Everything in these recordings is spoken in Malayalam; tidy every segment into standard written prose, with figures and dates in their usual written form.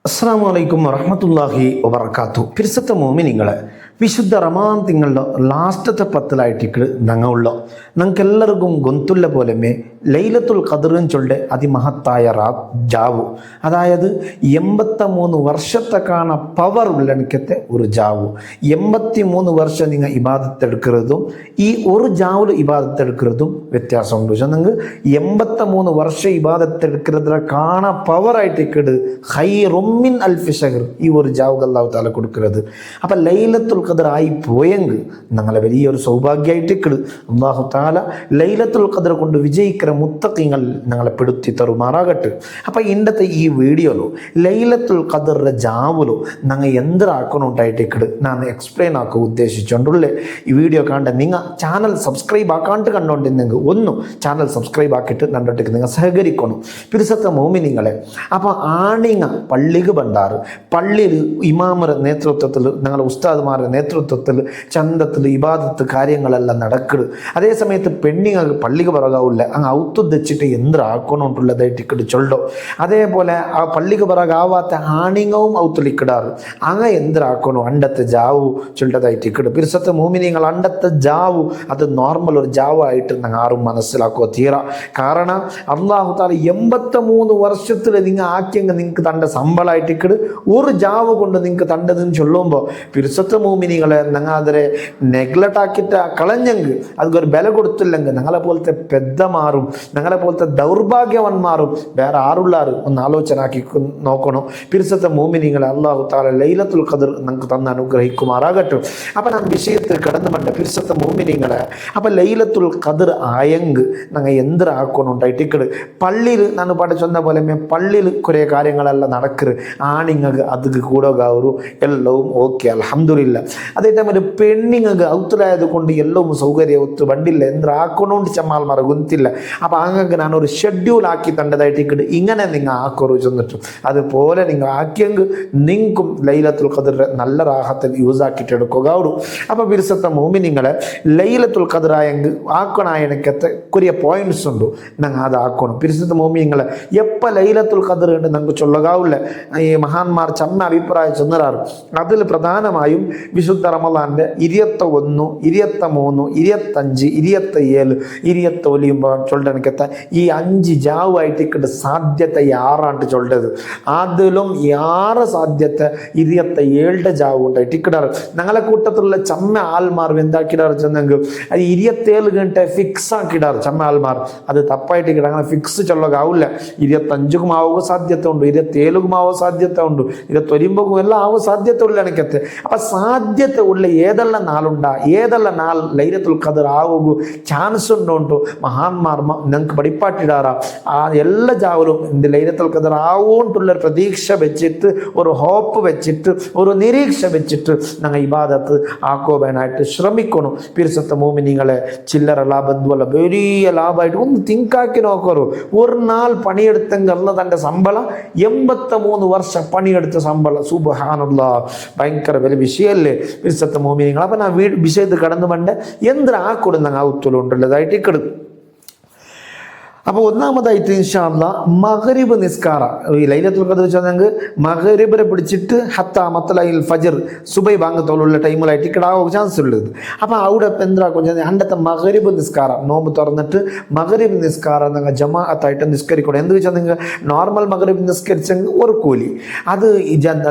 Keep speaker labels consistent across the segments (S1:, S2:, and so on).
S1: അസ്സലാമു അലൈക്കും വറഹ്മത്തുള്ളാഹി വബറകാതുഹു. പിരിസത്ത മോമിനിങ്ങളെ, വിശുദ്ധ റമദാൻ തിങ്കളുടെ ലാസ്റ്റത്തെ പത്തിലായിട്ട് ഞങ്ങളുള്ള ഞങ്ങൾക്കെല്ലാവർക്കും ഗൊന്തുള്ള പോലെമേ ലൈലത്തുൽ ഖദറിൻ ചൊല്ലെ അതിമഹത്തായ ജാവു, അതായത് 83 വർഷത്തെ കാണ പവർ ഉള്ളണിക്കത്തെ ഒരു ജാവു. 83 വർഷം നിങ്ങൾ ഇബാദത്തെടുക്കുന്നതും ഈ ഒരു ജാവിൽ ഇബാദത്തെടുക്കുന്നതും വ്യത്യാസമുണ്ട്. പക്ഷെ നിങ്ങൾ 83 വർഷം ഇബാദത്തെടുക്കുന്നതിനെ കാണ പവറായിട്ട് ഹൈറുമിൻ അൽഫി ഷഹർ ഈ ഒരു ജാവുകൾ അല്ലാഹു തആല കൊടുക്കുന്നത്. അപ്പം ലൈലത്തുൽ ഖദർ ആയി പോയെങ്കിൽ ഞങ്ങളെ വലിയൊരു സൗഭാഗ്യമായിട്ട് അല്ലാഹു തആല ലൈലത്തുൽ ഖദർ കൊണ്ട് വിജയിക്കുന്ന മുത്തഖീങ്ങൾ ഞങ്ങളെ പെടുത്തി തരുമാറാകട്ടെ. അപ്പം ഇന്നത്തെ ഈ വീഡിയോയിലോ ലൈലത്തുൽ ഖദറിൻ്റെ ജാവുലോ ഞങ്ങൾ എന്തൊരാക്കണുണ്ടായിട്ട് ഞാൻ എക്സ്പ്ലെയിൻ ആക്കുക ഉദ്ദേശിച്ചുകൊണ്ടുള്ള ഈ വീഡിയോ കണ്ട നിങ്ങൾ ചാനൽ സബ്സ്ക്രൈബ് ആക്കാണ്ട് കണ്ടുകൊണ്ടിരുന്നെങ്കിൽ ഒന്ന് ചാനൽ സബ്സ്ക്രൈബ് ആക്കിയിട്ട് നന്നിട്ട് നിങ്ങൾ സഹകരിക്കണം. പിരിസത്തെ മോമിനിങ്ങളെ, അപ്പം ആണിങ്ങ പള്ളിക്ക് ബണ്ടാറ് പള്ളിയിൽ ഇമാമരുടെ നേതൃത്വത്തിൽ ഞങ്ങളുടെ ഉസ്താദ്മാരുടെ നേതൃത്വത്തിൽ ചന്തത്തിൽ ഇബാദത്ത് കാര്യങ്ങളെല്ലാം നടക്കുന്നത്. അതേ സമയത്ത് പെണ്ണിങ്ങൾക്ക് പള്ളിക്ക് പിറകാവില്ല അങ്ങ് ഔത്തുദ്ധിച്ചിട്ട് എന്തൊരാക്കണോണ്ടുള്ളതായിട്ട് ചൊല്ലോ. അതേപോലെ ആ പള്ളിക്ക് പിറകാവാത്ത ആണിങ്ങവും ഔത്തുലിക്കിടാറ് അങ്ങ് എന്തൊരാക്കണോ അണ്ടത്തെ ജാവു ചൊല്ലതായിട്ട് പിരിസത്തെ മോമിനിങ്ങൾ അണ്ടത്തെ ജാവു അത് നോർമൽ ഒരു ജാവായിട്ട് ഞങ്ങൾ ആരും മനസ്സിലാക്കുക തീരാ. കാരണം അല്ലാഹു തആല 83 വർഷത്തിൽ നിങ്ങൾ ആക്കിയെങ്കിൽ നിങ്ങൾക്ക് തൻ്റെ ശമ്പളമായിട്ട് ഒരു ജാവ് കൊണ്ട് നിങ്ങൾക്ക് തണ്ടതെന്ന് ചൊല്ലുമ്പോൾ പിരിസത്തെ മോമിനികളെ ഞങ്ങൾ അതിനെ നെഗ്ലക്റ്റ് ആക്കിയിട്ട് കളഞ്ഞെങ്കിൽ അതൊരു ബല കൊടുത്തില്ലെങ്കിൽ ഞങ്ങളെ പോലത്തെ പെద్దമാറും ഞങ്ങളെ പോലത്തെ ദൗർഭാഗ്യവന്മാരും വേറെ ആരുള്ളാറ് ഒന്ന് ആലോചന ആക്കി നോക്കണം. പിരിസത്തെ മോമിനികളെ അല്ലാഹു തആല ലൈലത്തുൽ ഖദർ നമുക്ക് തന്ന് അനുഗ്രഹിക്കുമാറാകട്ടെ. അപ്പം ഞാൻ വിഷയത്തിൽ കടന്നു പറ്റ പിരിസത്തെ മോമിനിങ്ങളെ, അപ്പം ലൈലത്തുൽ ഖദർ ആയെങ്കിൽ ഞങ്ങൾ എന്തൊരാക്കണുണ്ടായിട്ട് പള്ളിയിൽ ഞാൻ പാട്ട് ചൊന്ന പോലെ പള്ളിയിൽ കുറേ കാര്യങ്ങളെല്ലാം നടക്കരുത് ആണിങ്ങൾക്ക് അതുക്ക് കൂടെ ഗൗരു എല്ലവും ഓക്കെ അൽഹംദുലില്ലാ. അതേ ടൈമിൽ പെണ്ണിങ്ങൾക്ക് ഔത്തലായത് കൊണ്ട് എല്ലവും സൗകര്യം ഒത്തു വണ്ടില്ല എന്തൊരാക്കണോണ്ട് ചമ്മാൽമാർ ഗുന്തില്ല. അപ്പം അങ്ങനെ ഞാനൊരു ഷെഡ്യൂൾ ആക്കി തണ്ടതായിട്ട് ഇങ്ങനെ നിങ്ങൾ ആക്കറു ചെന്നിട്ടും അതുപോലെ നിങ്ങൾ ആക്കിയെങ്കിൽ നിങ്ങൾക്കും ലൈലത്തുൽ ഖദറിൻ്റെ നല്ല റാഹത്തിൽ യൂസ് ആക്കിയിട്ട് എടുക്കുക ഗൗരു. അപ്പം പിരിസത്തെ മോമിനിങ്ങളെ ലൈലത്തുൽ ഖദറായെങ്കിൽ ആക്കണായണക്കത്തെ കുറിയ പോയിന്റ്സ് ഉണ്ട് ഞങ്ങൾ അത് ആക്കണം. പിരിസത്തെ മോമിനിങ്ങളെ എപ്പോൾ ലൈലത്തുൽ ഖദർ ഉണ്ട് ഞങ്ങൾക്ക് ചൊല്ലകാവില്ല ഈ മഹാന്മാർ ചമ്മ അഭിപ്രായം ചെന്നറാറ്. അതിൽ പ്രധാനമായും വിശുദ്ധ റമദാൻ്റെ 21, 23, 25, 27, 29 ചൊല്ലണക്കത്തെ ഈ 5 ജാവായിട്ട് സാധ്യത 6 ചൊല്ലത്. അതിലും 6 സാധ്യത 27 ജാവ് ഉണ്ടായിട്ട് ഇക്കിടാറ്. ഞങ്ങളെ കൂട്ടത്തിലുള്ള ചമ്മ ആൽമാർ എന്താക്കിടാറ് ചെന്നെങ്കിൽ അത് 27 ഗಂಟೆ ഫിക്സ് ആക്കിടാറ് ചമ്മ ആൽമാർ. അത് തപ്പായിട്ട് ഇക്കിട അങ്ങനെ ഫിക്സ് ചൊല്ലകാവില്ല. 25ക്കും ആവുക സാധ്യത ഉണ്ട്, 27ക്കും ആവുക സാധ്യത ഉണ്ട്, 29ക്കും എല്ലാം ആവുക സാധ്യത ഉള്ള എനിക്കത്തെ. അപ്പം സാധ്യത ഉള്ള ഏതെല്ലാം നാളുണ്ടാ ഏതെല്ലാം നാൾ ലൈലത്തുൽ ഖദർ ആവുക ചാൻസ് ഉണ്ടോണ്ടോ മഹാന്മാർ ഞങ്ങൾക്ക് പഠിപ്പാട്ടിടാറാ. ആ എല്ലാ ജാവലും എന്ത് ലൈലത്തുൽ ഖദർ ആവുകൊണ്ടുള്ളൊരു പ്രതീക്ഷ വെച്ചിട്ട് ഒരു ഹോപ്പ് വെച്ചിട്ട് ഒരു നിരീക്ഷ വെച്ചിട്ട് ഞങ്ങൾ ഇബാദത്ത് ആക്കോബനായിട്ട് ശ്രമിക്കണം. പിരിസത്തെ മോമിനിങ്ങളെ ചില്ലറ ലാഭം വലിയ ലാഭമായിട്ട് ഒന്ന് തിങ്കാക്കി നോക്കറു. ഒരു നാൾ പണിയെടുത്തെങ്കിൽ തൻ്റെ ശമ്പളം 83 വർഷം പണിയെടുത്ത ശമ്പളം സുബ്ഹാനല്ലാഹ് ഭയങ്കര വലിയ വിഷയമല്ലേ പിരിസത്തെ മോമിനിങ്ങൾ. അപ്പം ഞാൻ വിഷയത്തിൽ കടന്നു പണ്ട് എന്തിനാക്കൊടുന്ന ഔത്തുലുണ്ടല്ലതായിട്ട് ഇക്കടും. അപ്പോൾ ഒന്നാമതായിട്ട് ഇൻഷാ അല്ലാഹ് മഗ്രിബ് നിസ്കാര ഈ ലൈലത്തുൽ ഖദർ ചെന്നെങ്കിൽ മഗ്രിബിനെ പിടിച്ചിട്ട് ഹത്താ മത്ലഇൽ ഫജ്ർ സുബൈ ബാങ്ക് തോലുള്ള ടൈമിലായിട്ട് ഇക്കടാവും ചാൻസ് ഉള്ളത്. അപ്പോൾ അവിടെ എന്താക്കും അണ്ടത്തെ മഗ്രിബ് നിസ്കാരം നോമ്പ് തുറന്നിട്ട് മഗ്രിബ് നിസ്കാരം നിങ്ങൾ ജമാഅത്തായിട്ട് നിസ്കരിക്കണം. എന്ത് വെച്ചാൽ നിങ്ങൾ നോർമൽ മഗ്രിബ് നിസ്കരിച്ചെങ്കിൽ ഒരു കൂലി, അത്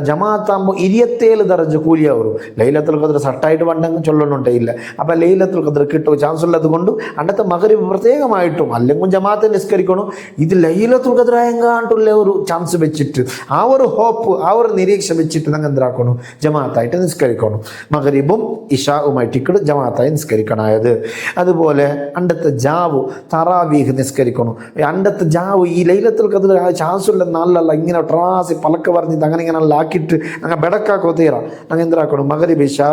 S1: ജമാഅത്താകുമ്പോൾ 27 ദർജ കൂലിയാവും. ലൈലത്തുൽ ഖദർ സട്ടായിട്ട് വണ്ടെങ്കിൽ ചൊല്ലണുണ്ടേയില്ല. അപ്പം ലൈലത്തുൽ ഖദർ കിട്ടും ചാൻസ് ഉള്ളത് കൊണ്ട് അണ്ടത്തെ മഗ്രിബ് പ്രത്യേകമായിട്ടും അല്ലെങ്കിൽ ജമാഅത്ത് നിസ്കരിക്കണം. ഇത് ലൈലത്തുൽ ഖദർ ആയെങ്കാണ്ടുള്ള ഒരു ചാൻസ് വെച്ചിട്ട് ആ ഒരു ഹോപ്പ് ആ ഒരു നിരീക്ഷ വെച്ചിട്ട് ഞങ്ങൾ എന്താക്കണം ജമാഅത്തായിട്ട് നിസ്കരിക്കണം. മഗ്രിബും ഇശാവുമായിട്ട് ജമാഅത്തായി നിസ്കരിക്കണായത്. അതുപോലെ അണ്ടത്തെ ജാവു തറാവീഹ് നിസ്കരിക്കണം. അണ്ടത്തെ ജാവു ഈ ലൈലത്തുൽ ഖദർ ചാൻസ് ഉള്ള നാളിലല്ല ഇങ്ങനെ ട്രാസി പലക്ക പറഞ്ഞിട്ട് അങ്ങനെ ഇങ്ങനെ ആക്കിയിട്ട് അങ്ങനെ ബെടക്കാക്കോ തീരാ ഞങ്ങൾ എന്താക്കണം മഗ്രിബ് ഇശാ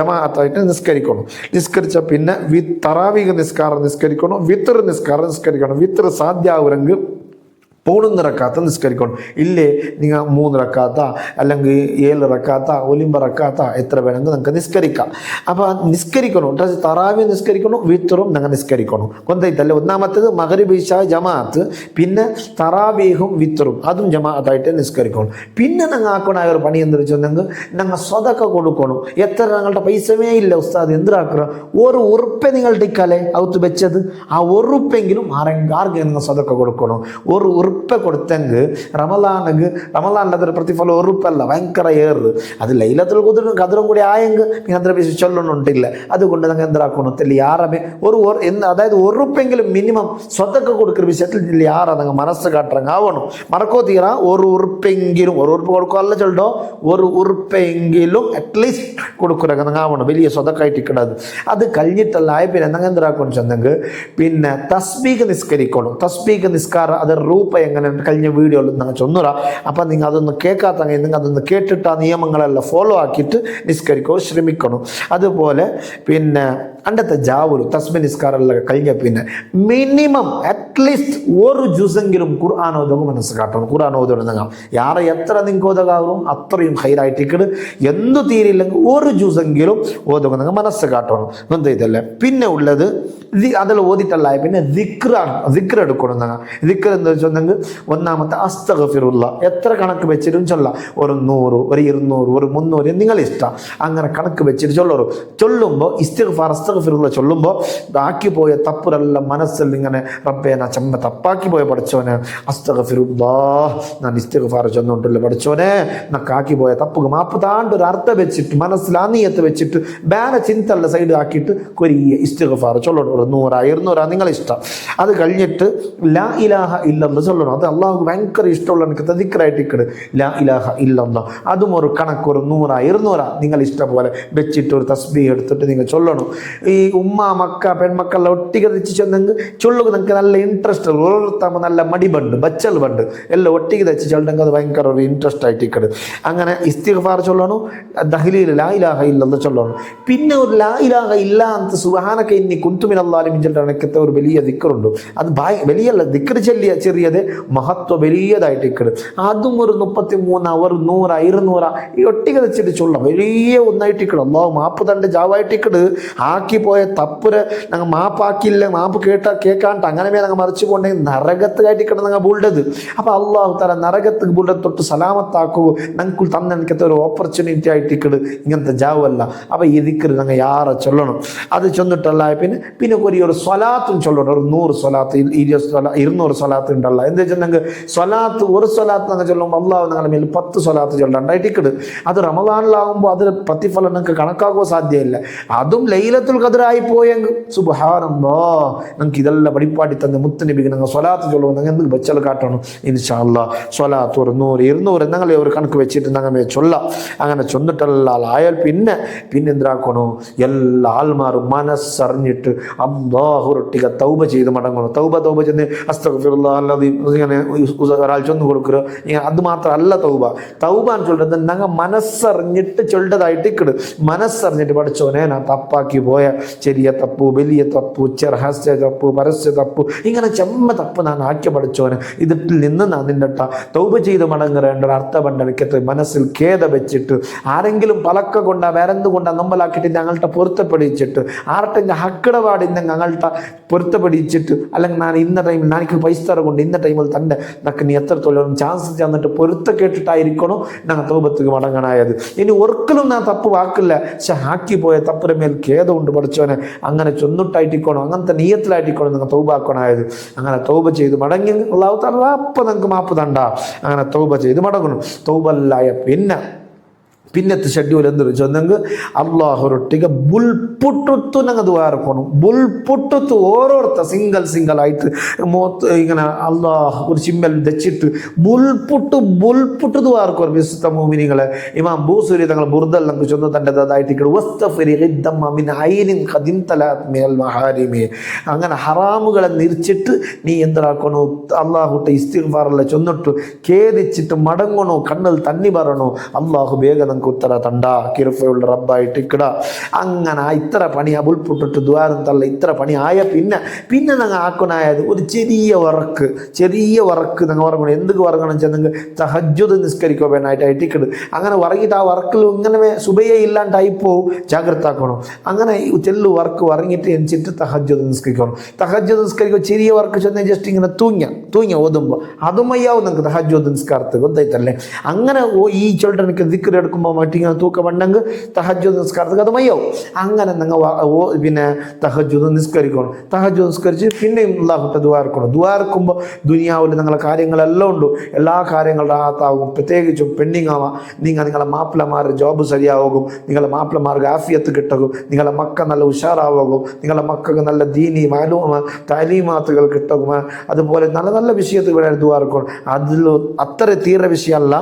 S1: ജമാഅത്തായിട്ട് നിസ്കരിക്കണം. നിസ്കരിച്ച പിന്നെ തറാവീഹ് നിസ്കാരം നിസ്കരിക്കണം, വിത്ർ നിസ്കാരം നിസ്കരിക്കണം. വിത്ർ സാധ്യമാവുമെങ്കിൽ പോകുന്ന റക്കാത്ത നിസ്കരിക്കണം. ഇല്ലേ നിങ്ങൾ 3 റക്കാത്ത അല്ലെങ്കിൽ 7 റക്കാത്ത 9 റക്കാത്ത എത്ര വേണമെങ്കിൽ നിങ്ങൾക്ക് നിസ്കരിക്കാം. അപ്പോൾ നിസ്കരിക്കണം. തറാവി നിസ്കരിക്കണം, വിത്തറും നിങ്ങൾ നിസ്കരിക്കണം. കൊന്തയിട്ടല്ലേ. ഒന്നാമത്തേത് മഗ്രിബ് ഇശാ ജമാഅത്ത്, പിന്നെ തറാവീഹും വിത്തറും അതും ജമാഅത്തായിട്ട് നിസ്കരിക്കണം. പിന്നെ ഞങ്ങൾ ആക്കണ ഒരു പണി എന്ത് വെച്ചാൽ ഞങ്ങൾ സ്വതക്ക കൊടുക്കണം. എത്ര ഞങ്ങളുടെ പൈസമേ ഇല്ല ഉസ്താദ് എന്തിനാക്കുക, ഒരു ഉറുപ്പെ നിങ്ങളുടെ ഇക്കാലെ അവത്ത് വെച്ചത്, ആ ഉറുപ്പെങ്കിലും ആർക്കും നിങ്ങൾ സ്വതക്ക കൊടുക്കണം. ഒരു ഉറുപ്പ കൊടുത്തെങ്കിൽ റമലാനിൻ്റെ അതൊരു പ്രതിഫലം ഉറുപ്പല്ല, ഭയങ്കര ഏറ്. അത് ലൈലത്തുൽ ഖദ്റും കൂടി ആയെങ്കിൽ നിങ്ങൾ അത്ര പൈസ ചൊല്ലണുണ്ടില്ല. അതുകൊണ്ട് നിങ്ങൾ എന്താക്കണം യാറമേ അതായത് ഉറുപ്പെങ്കിലും മിനിമം സ്വതക്ക കൊടുക്കുന്ന വിഷയത്തിൽ യാറ നിങ്ങൾ മനസ്സ് കാട്ടറങ്ങാവണം. മറക്കോ തീറ ഒരു ഉറുപ്പെങ്കിലും, ഒരു ഉറുപ്പ് കൊടുക്കാല്ല ചൊല്ലോ, ഒരു ഉറുപ്പെങ്കിലും അറ്റ്ലീസ്റ്റ് കൊടുക്കുക നിങ്ങൾ ആവണം. വലിയ സ്വതക്കായിട്ട് ഇക്കണത്. അത് കഴിഞ്ഞിട്ടല്ല പിന്നെ നിങ്ങൾ എന്താക്കണം ചെന്നെങ്കിൽ പിന്നെ തസ്ബീഹ് നിസ്കരിക്കണം. തസ്ബീഹ് നിസ്കാരം അത് രൂപ എങ്ങനെ കഴിഞ്ഞ വീഡിയോയിൽ നിങ്ങൾ ചൊന്നുറ. അപ്പം നിങ്ങൾ അതൊന്ന് കേൾക്കാത്തെങ്കിൽ നിങ്ങൾ അതൊന്ന് കേട്ടിട്ട് ആ നിയമങ്ങളെല്ലാം ഫോളോ ആക്കിയിട്ട് നിസ്കരിക്കാൻ ശ്രമിക്കണം. അതുപോലെ പിന്നെ അണ്ടത്തെ ജാവൂര് തസ്ബീഹ് നിസ്കാരമെല്ലാം കഴിഞ്ഞ പിന്നെ മിനിമം അറ്റ്ലീസ്റ്റ് ഒരു ജുസെങ്കിലും ഖുർആൻ ഓതുക മനസ്സ് കാട്ടണം. ഖുർആൻ ഓതണം. നിങ്ങൾ യാറെ എത്ര നിങ്ങൾക്ക് ഓതകാവും അത്രയും ഹൈറായിട്ടിക്കട്. എന്തു തീരില്ലെങ്കിൽ ഒരു ജുസെങ്കിലും ഓതുക നിങ്ങൾ മനസ്സ് കാട്ടണം. എന്താ ഇതല്ലേ. പിന്നെ ഉള്ളത് അതിൽ ഓതിട്ടല്ല പിന്നെ ദിക്ർ എടുക്കണം. നിങ്ങൾ ദിക്ർ എന്താ വെച്ചിട്ടുണ്ടെങ്കിൽ ഒന്നാമത്തെ അസ്തഗ്ഫിറുല്ല. എത്ര കണക്ക് വെച്ചിട്ടും ചൊല്ലാം. ഒരു 100, ഒരു 200, ഒരു 300 നിങ്ങളിഷ്ടം. അങ്ങനെ കണക്ക് വെച്ചിട്ട് ചൊല്ലുമ്പോൾ അസ്തഗ്ഫിറുല്ല ചൊല്ലുമ്പോൾ ബാക്കി പോയ തപ്പുരെല്ലാം മനസ്സിൽ ഇങ്ങനെ റബ്ബേ ഞാൻ തപ്പാക്കി പോയ പഠിച്ചോനെ അസ്തഗ്ഫിറുല്ലാഹ്, ഞാൻ ഇസ്തിഗ്ഫാർ ചൊന്നുകൊണ്ടല്ലോ പഠിച്ചോനെ, നക്കാക്കി പോയ തപ്പുക മാപ്പ് താണ്ട് ഒരു അർത്ഥം വെച്ചിട്ട് മനസ്സിൽ ആനീയത്ത് വെച്ചിട്ട് വേറെ ചിന്തല്ല സൈഡ് ആക്കിയിട്ട് കൊരിയ ഇസ്തിഗ്ഫാർ ചൊല്ലണം. 100, 200 നിങ്ങളിഷ്ടം. അത് കഴിഞ്ഞിട്ട് ലാ ഇലാഹ ഇല്ലല്ലാഹ് ചൊല്ലണം. അത് അള്ളാഹു ഭയങ്കര ഇഷ്ടമുള്ള എനിക്ക് ദിക്റായിട്ട് ഇക്കട് ലാ ഇലാഹ ഇല്ലല്ലാഹ്. അതും ഒരു കണക്ക് ഒരു 100, 200 നിങ്ങൾ ഇഷ്ടം പോലെ വെച്ചിട്ട് ഒരു തസ്ബീഹ് എടുത്തിട്ട് നിങ്ങൾ ചൊല്ലണം. ഈ ഉമ്മ മക്ക പെൺമക്കളെ ഒട്ടിಗೆ തെച്ച് ചെന്നെങ്കിൽ ചൊല്ലുക നിങ്ങൾക്ക് നല്ല ഇൻട്രസ്റ്റ്. ഓരോരുത്താകുമ്പോൾ നല്ല മടിബണ്ട് ബച്ചൽ ബണ്ട് എല്ലാം ഒട്ടിಗೆ തെച്ച് ചൊല്ലെങ്കിൽ അത് ഭയങ്കര ഒരു ഇൻട്രസ്റ്റ് ആയിട്ട് ഇക്കട്. അങ്ങനെ ഇസ്തിഗ്ഫാർ ചൊല്ലണം. ദഹ്ലീൽ ലാ ഇലാഹ ഇല്ലല്ലാഹ് ചൊല്ലണം. പിന്നെ ഒരു ലാ ഇലാഹ ഇല്ല അന്ത സുബ്ഹാനക ഇന്നി കുന്തു മിനൽ ളാലിമീൻ ചൊല്ലണക്കത്തെ ഒരു വലിയ ദിക്റുണ്ട്. അത് വലിയല്ല ദിക്ർ ചെറിയത് മഹത്വ വലിയതായിട്ട് ഇക്കട്. അതും ഒരു 33, ഒരു 100, 200 ഈ ഒട്ടിಗೆ തെച്ചിട്ട് ചൊല്ലാം. വലിയ ഒന്നായിട്ട് ഇക്കട്. അല്ലാഹു മാപ്പ് തണ്ട് ജാവായിട്ട് ഇക്കട്. ആക്കി പോയ തപ്പുരെ ഞങ്ങൾ മാപ്പാക്കിയില്ല, മാപ്പ് കേൾക്കാണ്ട് അങ്ങനെ ഞങ്ങൾ മറിച്ച് പോകണമെങ്കിൽ നരകത്ത് കയറ്റിക്കിടന്ന് ഞങ്ങൾ ബുൾഡത്. അപ്പോൾ അള്ളാഹു തആല നരകത്ത് ബുൾഡത് തൊട്ട് സലാമത്താക്കുക ഞങ്ങൾക്ക് തന്നെ എനിക്കത്തെ ഒരു ഓപ്പർച്യൂണിറ്റി ആയിട്ടിക്കട് ഇങ്ങനത്തെ ജാവല്ല. അപ്പോൾ ഈ ദിക്ർ ഞങ്ങൾ യാറെ ചൊല്ലണം. അത് ചൊന്നിട്ടല്ല പിന്നെ ഒരു സ്വലാത്തും ചൊല്ലണം. ഒരു 100 സ്വലാത്ത് 200 സ്വലാത്ത് ഉണ്ടല്ല. എന്താ വെച്ചിട്ടുണ്ടെങ്കിൽ സ്വലാത്ത് ഒരു സ്വലാത്ത് ഞങ്ങൾ ചൊല്ലുമ്പോൾ അള്ളാഹു ഞങ്ങളുടെ മേൽ 10 സ്വലാത്ത് ചൊല്ലണ്ടായിട്ടിക്കട്. അത് റമദാനിലാകുമ്പോൾ അതിൽ പ്രതിഫലം നിങ്ങൾക്ക് കണക്കാക്കുക സാധ്യമല്ല. അതും ലൈലത്തുൽ ഖദ്റായി പോയെങ്കിൽ സുബ്ഹാനല്ലാഹ് നിങ്ങൾക്ക് ഇതെല്ലാം പഠിപ്പാടി തന്നെ മുത്തുനബിക്ക് നിങ്ങൾ സ്വലാത്ത് ചൊല്ലുമ്പോൾ നിങ്ങൾ എന്ത് വെച്ചാൽ കാട്ടണം. ഇൻഷാ അല്ലാഹ് സ്വലാത്ത് ഒരു 100, 200 ഞങ്ങളെ ഒരു കണക്ക് വെച്ചിട്ട് ഞങ്ങൾ ചൊല്ലാം. അങ്ങനെ ചൊന്നിട്ടെല്ലാം ആയാൽ പിന്നെ എന്താക്കണോ എല്ലാ ആൾമാരും മനസ്സറിഞ്ഞിട്ട് അല്ലാഹുറൊട്ടിക തൗബ ചെയ്ത് മടങ്ങണം. തൗബ ചെന്ന് അസ്തഗ്ഫിറുല്ലാഹ് ഇങ്ങനെ ഒരാൾ ചൊന്നു കൊടുക്കുക. അത് മാത്രമല്ല തൗബാൻ ചൊല്ലുന്നത് ഞങ്ങൾ മനസ്സറിഞ്ഞിട്ട് ചൊല്ലതായിട്ട് ഇക്കട്. മനസ്സറിഞ്ഞിട്ട് പഠിച്ചോനെ ഞാൻ തപ്പാക്കി പോയ ചെറിയ തപ്പു വലിയ തപ്പു രഹസ്യ തപ്പു പരസ്യ തപ്പു ഇങ്ങനെ ചെമ്മ തപ്പ് ഞാൻ ആക്കി പഠിച്ചോനെ ഇതിൽ നിന്ന് ഞാൻ നിന്നിട്ട തൗബ ചെയ്ത് മടങ്ങേണ്ട ഒരു അർത്ഥമുണ്ട്. എനിക്കത് മനസ്സിൽ ഖേദ വെച്ചിട്ട് ആരെങ്കിലും പലക്ക കൊണ്ടാ വേറെന്തുകൊണ്ടാ നമ്മളാക്കിയിട്ട് ഞങ്ങളുടെ പൊരുത്തപ്പെടിച്ചിട്ട് ആർട്ടെങ്കിൽ ഹക്കിടപാടിന്ന് ഞങ്ങളുടെ പൊരുത്തപ്പെടിച്ചിട്ട് അല്ലെങ്കിൽ ഞാൻ ഇന്ന ടൈമിൽ എനിക്ക് പൈസ തരകൊണ്ട് ഇന്ന ടൈമിൽ തന്നെ നക്ക് നീ എത്രത്തോളം ചാൻസ് ചെന്നിട്ട് പൊരുത്ത കേട്ടിട്ടായിരിക്കണോ ഞങ്ങൾ തൗബത്തേക്ക് മടങ്ങാനായത്. ഇനി ഒരിക്കലും ഞാൻ തപ്പ് വാക്കില്ല. പക്ഷെ ആക്കി പോയ തപ്പിന്റെ മേൽ ഖേദമുണ്ട് പഠിച്ചോനെ. അങ്ങനെ ചൊന്നിട്ടായിട്ടിക്കോണം അങ്ങനത്തെ നീയത്തിലായിട്ടിക്കോണം നിങ്ങൾ തൗബാക്കണായത്. അങ്ങനെ തൗബ ചെയ്ത് മടങ്ങി അല്ലാഹു തആല അപ്പം നിങ്ങൾക്ക് മാപ്പ് തണ്ട. അങ്ങനെ തൗബ ചെയ്ത് മടങ്ങണം. തൗബല്ലായ പിന്നത്തെ ഷെഡ്യൂൾ എന്ത് വെച്ചെങ്കിൽ അള്ളാഹുരൊട്ടിಗೆ ബുൾപുട്ടു ഞങ്ങൾ ദ്വാരക്കണം. ബുൾപുട്ടു ഓരോരുത്തർ സിംഗൽ ആയിട്ട് ഇങ്ങനെ അള്ളാഹ് ഒരു ചിമ്മൽ വെച്ചിട്ട് ബുൾപുട്ടു ദ്വാരക്കും വിശുദ്ധ മോമിനികളെ. ഇമാം ബൂസൂരി തങ്ങൾ ബുർദൽ നമുക്ക് ചൊന്ന് തൻ്റെതായിട്ട് അങ്ങനെ ഹറാമുകളെ നിരിച്ചിട്ട് നീ എന്താക്കണോ അള്ളാഹുട്ടെ ഇസ്തിഗ്ഫാറല്ല ചൊന്നിട്ട് ഖേദിച്ചിട്ട് മടങ്ങണോ. കണ്ണിൽ തന്നി പറയണോ. അള്ളാഹു വേഗം ഞങ്ങൾക്ക് ഉത്തര തണ്ട കിറുഫയുള്ള റബ്ബായിട്ട് ഇക്കട അങ്ങനെ ഇത്ര പണി അബുൾപുട്ടിട്ട് ദ്വാരം തള്ള ഇത്ര പണി ആയ പിന്നെ ഞങ്ങൾ ആക്കുനായത് ഒരു ചെറിയ വർക്ക് ഞങ്ങൾ ഉറങ്ങണം. എന്തൊക്കെ ഉറങ്ങണം വെച്ചാൽ നിങ്ങൾ തഹജ്ജുദ് നിസ്കരിക്കോ വേണമായിട്ട് ഇട്ടിക്കട് അങ്ങനെ ഉറങ്ങിയിട്ട് ആ വർക്കിൽ ഇങ്ങനെ സുബയെ ഇല്ലാണ്ടായി പോവും. ജാഗ്രത ആക്കണം. അങ്ങനെ ചെല്ലു വർക്ക് ഉറങ്ങിയിട്ട് എണിച്ചിട്ട് തഹജ്ജുദ് നിസ്കരിക്കണം. തഹജ്ജുദ് നിസ്കരിക്കുക ചെറിയ വർക്ക് ചെന്നാൽ ജസ്റ്റ് ഇങ്ങനെ തൂങ്ങ ഓതുമ്പോൾ അതും അയ്യാവും നിങ്ങൾക്ക് തഹജ്ജുദ് നിസ്കാരത്ത് ಗೊತ್ತಾಯ್ತല്ലേ. അങ്ങനെ ഈ ചൊല്ലഎനിക്ക് ദിക്ർ എടുക്കുമ്പോൾ മറ്റിങ്ങനെ തൂക്കമുണ്ടെങ്കിൽ തഹജ്ജുദ് നിസ്കാരത്തിൽ അത് മയ്യാവും. അങ്ങനെ നിങ്ങൾ പിന്നെ തഹജ്ജുദ് നിസ്കരിക്കണം. തഹജ്ജുദ് നിസ്കരിച്ച് പിന്നെയും അല്ലാഹുവിന്റെ ദുആ എടുക്കണം. ദുആ എടുക്കുമ്പോൾ ദുനിയാവിൽ നിങ്ങളെ കാര്യങ്ങളെല്ലാം ഉണ്ട്. എല്ലാ കാര്യങ്ങളും റാഹത്താകും. പ്രത്യേകിച്ചും പെൻഡിങ് ആവാം. നിങ്ങളെ മാപ്പിളമാരുടെ ജോബ് ശരിയാവും. നിങ്ങളെ മാപ്പിളമാർക്ക് ആഫിയത്ത് കിട്ടും. നിങ്ങളെ മക്ക നല്ല ഉഷാറാവും. നിങ്ങളെ മക്കൾക്ക് നല്ല ദീനി താലീമാത്തുകൾ കിട്ടും. അതുപോലെ നല്ല നല്ല വിഷയത്തിൽ വേണം ദുആ എടുക്കണം. അതിൽ അത്ര തീരെ വിഷയമല്ല.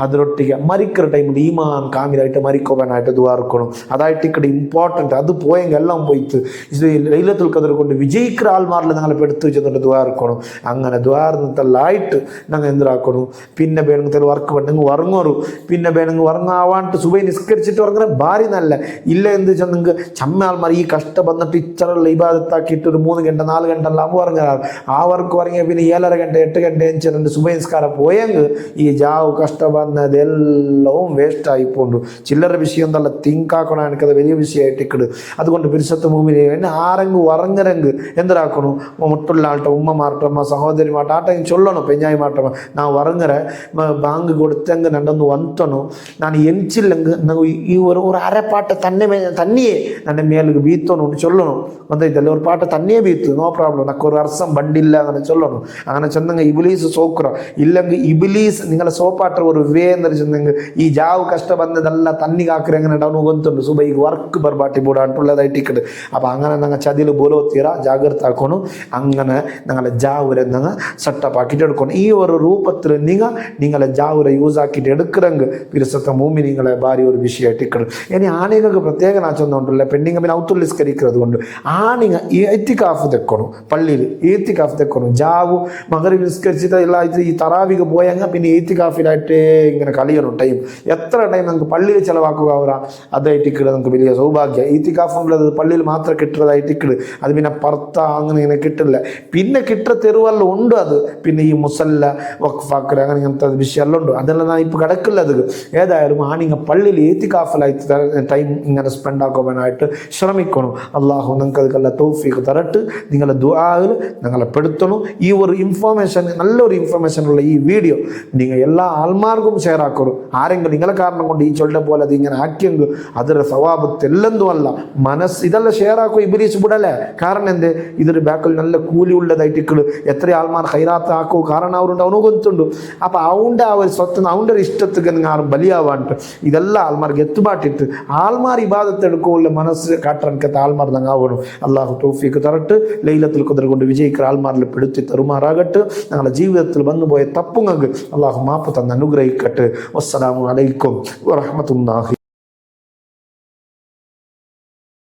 S1: അതിലൊട്ടിಗೆ മരിക്കുന്ന ടൈമിൽ ഈമാൻ കാമിലായിട്ട് മരിക്കുവാനായിട്ട് ദുആ എടുക്കണം. അതായിട്ട് ഇവിടെ ഇമ്പോർട്ടൻറ്റ്. അത് പോയെങ്കിൽ എല്ലാം പോയിട്ട് ഇത് ലൈലത്തുൽ ഖദർ കൊണ്ട് വിജയിക്കുന്ന ആൾമാരിൽ ഞങ്ങളെ എടുത്തു വെച്ചിട്ട് ദുആ എടുക്കണം. അങ്ങനെ ദുആ എടുത്തിട്ടെല്ലായിട്ട് ഞങ്ങൾ എന്തിനാക്കണം. പിന്നെ വേണമെങ്കിൽ വർക്ക് പണ്ടെങ്കിൽ ഉറങ്ങും. പിന്നെ വേണമെങ്കിൽ ഉറങ്ങാവാണ്ട് സുബൈ നിസ്കരിച്ചിട്ട് ഉറങ്ങുന്ന ഭാര്യ നല്ല ഇല്ല. എന്ത് വെച്ചാൽ നിങ്ങൾക്ക് ചമ്മ ആൾമാർ ഈ കഷ്ടം വന്നിട്ട് ഇച്ചറുള്ള ഇബാദത്താക്കിയിട്ട് ഒരു 3 ഗಂಟೆ 4 ಗಂಟೆ എല്ലാം ഉറങ്ങാറ്. ആ വർക്ക് ഉറങ്ങിയ പിന്നെ 7:30 ಗಂಟೆ 8 ಗಂಟೆ എഞ്ചിട്ടുണ്ട് സുബൈ നിസ്കാരം പോയെങ്കിൽ ഈ ജാവ് കഷ്ടം വന്നതെല്ലാം വേസ്റ്റ് ആയിപ്പോണ്ട്. ചില്ലറ വിഷയം എന്തല്ല തിങ്കാക്കണം. എനിക്കത് വലിയ വിഷയമായിട്ട് ഇക്കട്. അതുകൊണ്ട് പിരിസത്ത് മൂമിനെ എന്നെ ആരെങ്കിലും ഉറങ്ങരെങ്കിൽ എന്തിനാക്കണം. മുട്ടുള്ള ആൾട്ടോ ഉമ്മമാർട്ടമ്മ സഹോദരിമാട്ട ആ ടൈം ചൊല്ലണം. പെഞ്ഞായിമാട്ടമ്മ ഞാൻ ഉറങ്ങറെ ബാങ്ക് കൊടുത്തെങ്കിൽ രണ്ടൊന്ന് വന്നണോ. ഞാൻ എണിച്ചില്ലെങ്കിൽ ഈ ഒരു അരപ്പാട്ട് തന്നെയേ ನನ್ನ ಮೇಲಿಗೆ ಬೀತೋನು ಚೊಲ್ಲೋನು ಗೊತ್ತಾಯ್ತಲ್ಲ. ഒരു പാട്ട് തന്നെയേ ബീത്തു. No problem. നക്കൊരു അർസം ബണ്ടില്ല അങ്ങനെ ചൊല്ലണം. അങ്ങനെ ചെന്നെങ്കിൽ ഇബിലീസ് സോക്കുറ ഇല്ലെങ്കിൽ ഇബിലീസ് നിങ്ങളെ സോപ്പാട്ട ഒരു വേ എന്ന് ചെന്നെങ്കിൽ ഈ ജാവ് കഷ്ട ಬಂದದೆಲ್ಲ ತನ್ನಿಗೆ ಹಾಕ್ರಿ അങ്ങനെ ഉണ്ടാവും ಗೊತ್ತುಂಟು. ಸುಬೈಗೆ ವರ್ಕ್ ಬರ್ಬಾಟಿ ಬೂಡ ಅಂಟುಳ್ಳದಾയിട്ട് ಇಕ್ಕಡು. അപ്പം അങ്ങനെ ഞങ്ങൾ ചതിൽ ബോലോത്തീറ ജാഗ്രത ആക്കണം. അങ്ങനെ ഞങ്ങളെ ജാവുരെ ഞങ്ങൾ സെറ്റപ്പ് ആക്കിയിട്ട് എടുക്കണം. ഈ ഒരു രൂപത്തിൽ നിങ്ങളെ ജാവുരെ യൂസ് ആക്കിയിട്ട് എടുക്കുറെങ്കിൽ പിരിസത്തെ മൂമി നിങ്ങളെ ഭാര്യ ഒരു വിഷയമായിട്ട് ഇക്കടും. ഇനി ആണുങ്ങൾക്ക് പ്രത്യേക നാച്ചൊന്നുണ്ടല്ല. പെണ്ണിങ്ങ പിന്നെ ഔത്തുൽ നിസ്കരിക്കുന്നത് കൊണ്ട് ആണിങ്ങ ഈത്തിക്കാഫ് തെക്കണം. പള്ളിയിൽ ഈത്തിക്കാഫ് തെക്കണം. ജാവു മഗ്‌രിബ് നിസ്കരിച്ചിട്ട് എല്ലാ ഈ തറാവിക്ക് പോയെങ്കിൽ പിന്നെ ഈത്തിക്കാഫിലായിട്ട് ഇങ്ങനെ കളിയണം. ടൈം എത്ര ടൈം നമുക്ക് പള്ളിയിൽ ചിലവാക്കുക അതായിട്ട് ഇക്കിട് നമുക്ക് വലിയ സൗഭാഗ്യം. ഈത്തിക്കാഫുള്ളത് പള്ളിയിൽ മാത്രം കിട്ടുന്നതായിട്ട് ഇക്കിട്. അത് പിന്നെ പുറത്ത അങ്ങനെ ഇങ്ങനെ കിട്ടില്ല. പിന്നെ കിട്ടുന്ന തെരുവെല്ലാം ഉണ്ട്. അത് പിന്നെ ഈ മുസല്ല വഖഫാക്കർ അങ്ങനെ ഇങ്ങനത്തെ വിഷയമെല്ലാം ഉണ്ട്. അതെല്ലാം ഞാൻ ഇപ്പോൾ കിടക്കില്ല. അത് ഏതായാലും ആണിങ്ങ പള്ളിയിൽ ഈത്തിക്കാഫിലായിട്ട് ടൈം ഇങ്ങനെ സ്പെൻഡ് ആക്കുവാനായിട്ട് ശ്രമിക്കണം. അള്ളാഹു നിങ്ങൾക്ക് അതുക്കല്ല തൗഫീഖ് തരട്ട്. നിങ്ങളെ ദുആയിൽ നിങ്ങളെ പെടുത്തണം. ഈ ഒരു ഇൻഫോർമേഷൻ നല്ലൊരു ഇൻഫർമേഷനുള്ള ഈ വീഡിയോ നിങ്ങൾ എല്ലാ ആൾമാർക്കും ഷെയർ ആക്കണം. ആരെങ്കിലും നിങ്ങളെ കാരണം കൊണ്ട് ഈ ചൊല്ല പോലെ അത് ഇങ്ങനെ ആക്കിയെങ്കിൽ അതിൻ്റെ സ്വഭാവത്ത് എല്ലെന്തും അല്ല മനസ്സ് ഇതെല്ലാം ഷെയർ ആക്കും. ഇബ്ലീസ് വിടല്ലേ. കാരണം എന്ത് ഇതൊരു ബാക്കിൽ നല്ല കൂലി ഉള്ളതായിട്ട് ഇക്കള് എത്ര ആൾമാർ ഹൈറാത്ത് ആക്കൂ. കാരണം അവരുണ്ട് അവനു ಗೊತ್ತುಂಟು. അപ്പം അവൻ്റെ ആ ഒരു സ്വത്തിന് അവൻ്റെ ഒരു ഇഷ്ടത്തേക്ക് നിങ്ങൾ ആരും ബലിയാവാണ്ട് ഇതെല്ലാം ആൾമാർക്ക് എത്തുപാട്ടിട്ട് ആൾമാർ ഇബാദത്ത് എടുക്കുള്ള മനസ്സ് കാട്ടറക്കത്തെ ആൾമാർ നങ്ങാവണം. അള്ളാഹു തൗഫീഖ് തരട്ട്. ലൈലത്തുൽ ഖദർ കൊണ്ട് വിജയിക്കുന്ന ആൾമാരിൽ പെടുത്തി തരുമാറാകട്ടെ. ഞങ്ങളുടെ ജീവിതത്തിൽ വന്നുപോയ തപ്പുങ്ങൾക്ക് അള്ളാഹു മാപ്പ് തന്ന് അനുഗ്രഹിക്കട്ടെ. വസ്സലാമു അലൈക്കും വറഹ്മത്തുള്ളാഹി.